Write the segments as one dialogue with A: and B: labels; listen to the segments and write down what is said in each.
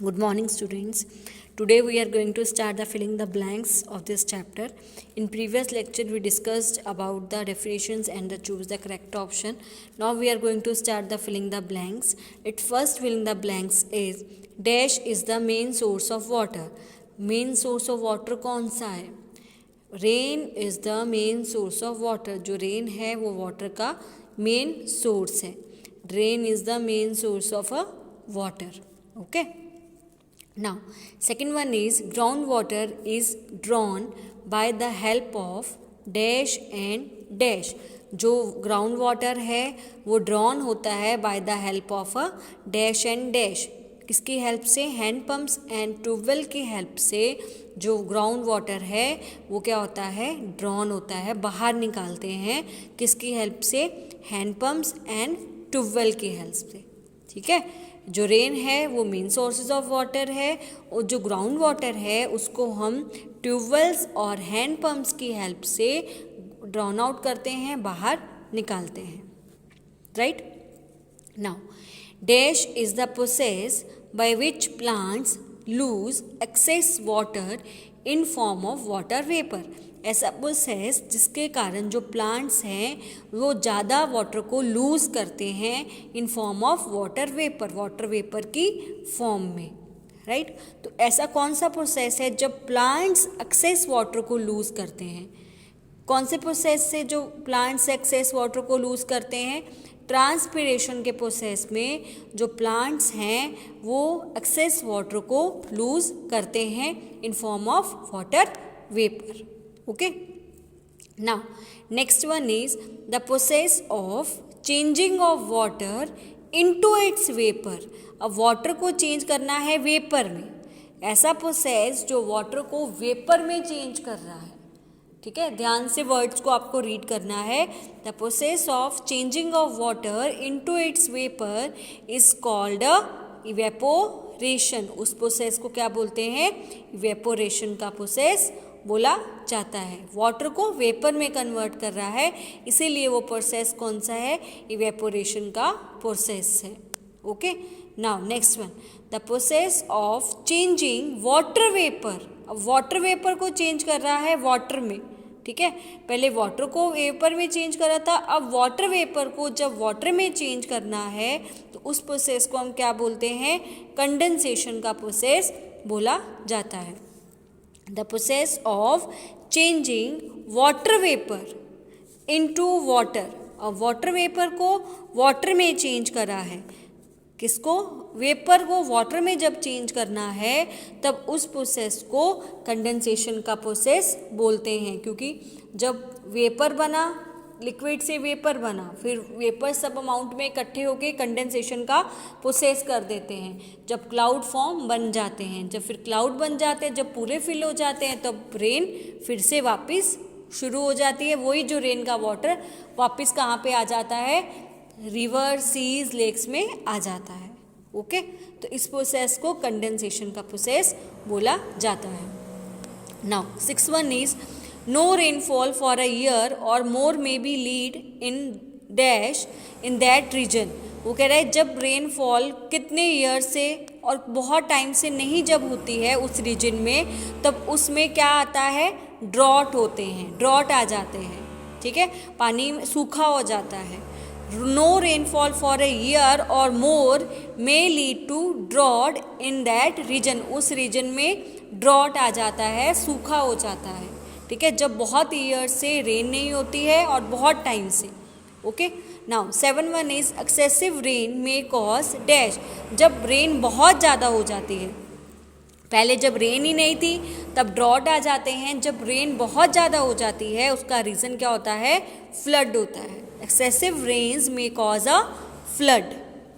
A: Good morning, students. Today we are going to start the filling the blanks of this chapter. In previous lecture we discussed about the definitions and the choose the correct option. Now we are going to start the filling the blanks. It first filling the blanks is dash is the main source of water. Main source of water कौन सा है? Rain is the main source of water. जो rain है वो water का main source है. Rain is the main source of a water. Okay. Now, second one is groundwater is drawn by the help of dash and dash. जो ground water है वो drawn होता है by the help of a dash and dash. किसकी help से? Hand pumps and tubewell की help से जो ग्राउंड वाटर है वो क्या होता है? ड्रॉन होता है, बाहर निकालते हैं. किसकी हेल्प से? हैंड पम्प्स एंड ट्यूबवेल की हेल्प से. ठीक है. जो रेन है वो मेन सोर्सेज ऑफ वाटर है और जो ग्राउंड वाटर है उसको हम ट्यूबवेल्स और हैंड पम्प्स की हेल्प से ड्रॉन आउट करते हैं, बाहर निकालते हैं. Right. Now dash is the process by which plants lose excess water in form of water vapour. ऐसा प्रोसेस जिसके कारण जो प्लांट्स हैं वो ज़्यादा वाटर को लूज़ करते हैं इन फॉर्म ऑफ वाटर वेपर की फॉर्म में. राइट. तो ऐसा कौन सा प्रोसेस है जब प्लांट्स एक्सेस वाटर को लूज़ करते हैं? कौन से प्रोसेस से जो प्लांट्स एक्सेस वाटर को लूज़ करते हैं? ट्रांसपिरेशन के प्रोसेस में जो प्लांट्स हैं वो एक्सेस वाटर को लूज़ करते हैं इन form of water vapour. Okay. Now, next one is the process of changing of water into its vapor. अब वाटर को चेंज करना है वेपर में. ऐसा प्रोसेस जो वाटर को वेपर में चेंज कर रहा है. ठीक है. ध्यान से वर्ड्स को आपको रीड करना है. The process of changing of water into its vapour is called evaporation. उस प्रोसेस को क्या बोलते हैं? इवेपोरेशन का प्रोसेस बोला जाता है. वाटर को वेपर में कन्वर्ट कर रहा है, इसीलिए वो प्रोसेस कौन सा है? इवेपोरेशन का प्रोसेस है. Okay. Now next one, the process of changing water vapour. अब वाटर वेपर को चेंज कर रहा है वाटर में. ठीक है. पहले वाटर को वेपर में चेंज करा था, अब वाटर वेपर को जब वाटर में चेंज करना है तो उस प्रोसेस को हम क्या बोलते हैं? कंडेंसेशन का प्रोसेस बोला जाता है. The process of changing water vapor into water. अब वाटर वेपर को वाटर में चेंज करा है. किसको? वेपर को वाटर में जब चेंज करना है तब उस प्रोसेस को कंडेंसेशन का प्रोसेस बोलते हैं. क्योंकि जब वेपर बना, लिक्विड से वेपर बना, फिर वेपर सब अमाउंट में इकट्ठे होके कंडेंसेशन का प्रोसेस कर देते हैं. जब क्लाउड फॉर्म बन जाते हैं, जब फिर क्लाउड बन जाते हैं, जब पूरे फिल हो जाते हैं तब रेन फिर से वापस शुरू हो जाती है. वही जो रेन का वाटर वापस कहाँ पे आ जाता है? रिवर, सीज, लेक्स में आ जाता है. ओके. तो इस प्रोसेस को कंडेंसेशन का प्रोसेस बोला जाता है. Now six one is no rainfall for a year or more may be lead in dash in that region. वो कह रहा है जब रेनफॉल कितने ईयर से और बहुत टाइम से नहीं जब होती है उस रीजन में तब उसमें क्या आता है? ड्रॉट होते हैं, ड्रॉट आ जाते हैं. ठीक है. पानी सूखा हो जाता है. No rainfall for a year or more may lead to drought in that region. उस रीजन में ड्रॉट आ जाता है, सूखा हो जाता है. ठीक है. जब बहुत ईयर से रेन नहीं होती है और बहुत टाइम से. Okay. Now seven one is excessive rain may cause dash. जब रेन बहुत ज़्यादा हो जाती है, पहले जब रेन ही नहीं थी तब ड्रॉट आ जाते हैं. जब रेन बहुत ज़्यादा हो जाती है उसका रीज़न क्या होता है? फ्लड होता है. Excessive rains may cause a flood.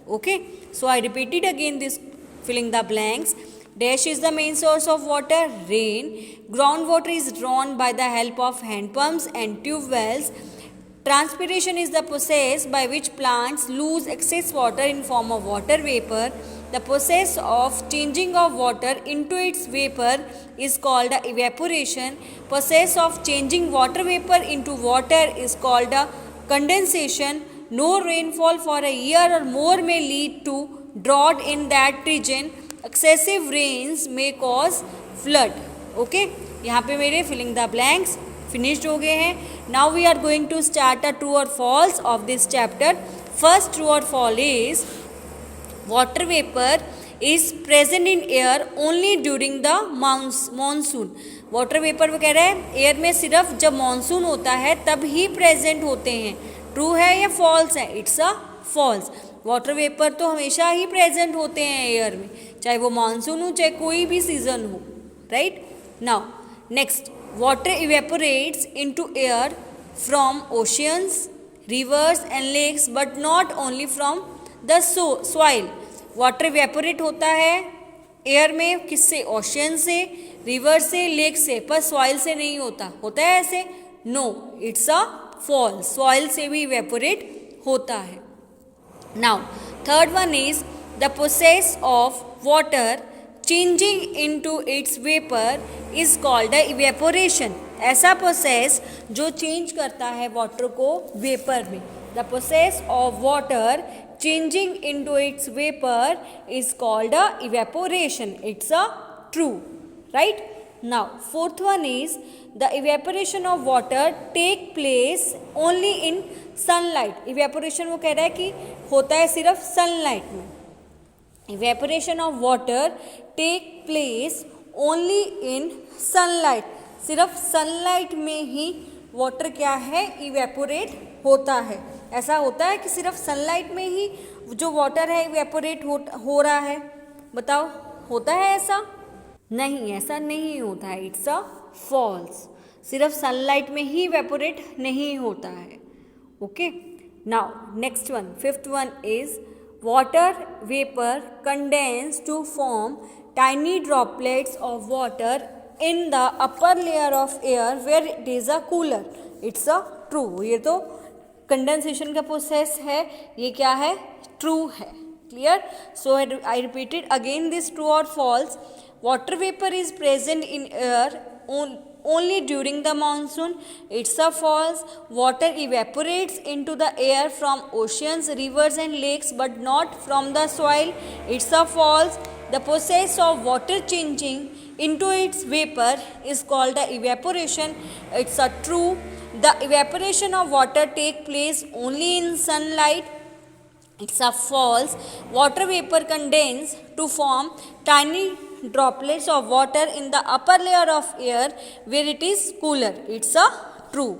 A: Okay. So I repeated again this filling the blanks. Dash is the main source of water, rain. Groundwater is drawn by the help of hand pumps and tube wells. Transpiration is the process by which plants lose excess water in form of water vapor. The process of changing of water into its vapor is called evaporation. Process of changing water vapor into water is called condensation. No rainfall for a year or more may lead to drought in that region. Excessive rains may cause flood. Okay, यहाँ पे मेरे filling the blanks finished हो गए हैं। Now we are going to start a true और false of this chapter. First true और fall is water vapour is present in air only during the monsoon. Water vapour वो कह रहा है air में सिर्फ जब मानसून होता है तब ही प्रेजेंट होते हैं। ट्रू है या फॉल्स है? It's a false. Water vapour तो हमेशा ही प्रेजेंट होते हैं एयर में, चाहे वो मानसून हो चाहे कोई भी सीजन हो, right. Now next, water evaporates into air from oceans, rivers and lakes but not only from the soil. Water evaporate होता है एयर में किससे? ओशियन से, रिवर से, लेक से, पर सॉइल से नहीं होता। होता है ऐसे? No, it's a false. Soil से भी इवेपोरेट होता है। Now third one is the process of water changing into its vapour is called the evaporation. ऐसा प्रोसेस जो चेंज करता है वाटर को वेपर में, the process of water changing into its vapor is called a evaporation. It's a true, right? Now fourth one is the evaporation of water take place only in sunlight. evaporation वो कह रहा है कि होता है सिर्फ sunlight में। evaporation of water take place only in sunlight. सिर्फ sunlight में ही वाटर क्या है? इवेपोरेट होता है। ऐसा होता है कि सिर्फ सनलाइट में ही जो वाटर है इवेपोरेट हो रहा है? बताओ, होता है ऐसा? नहीं, ऐसा नहीं होता है। It's a false. सिर्फ सनलाइट में ही इवेपोरेट नहीं होता है। Okay, now next one, fifth one is water vapour condense to form tiny droplets of water in the upper layer of air where it is a cooler. It's a true. ये तो condensation का process है, ये क्या है? True है। Clear? So I repeated again this true और false. Water vapour is present in air only during the monsoon. It's a false. Water evaporates into the air from oceans, rivers and lakes but not from the soil. It's a false. The process of water changing into its vapor is called the evaporation. It's a true. The evaporation of water take place only in sunlight. It's a false. Water vapor condense to form tiny droplets of water in the upper layer of air where it is cooler. It's a true.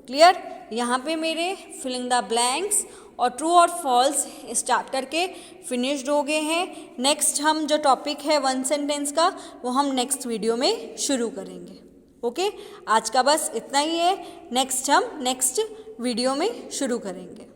A: Clear? यहाँ पे मेरे filling the blanks और true और false इस chapter के finished हो गए हैं। नेक्स्ट हम जो टॉपिक है वन सेंटेंस का वो हम नेक्स्ट वीडियो में शुरू करेंगे। ओके, आज का बस इतना ही है। नेक्स्ट हम नेक्स्ट वीडियो में शुरू करेंगे।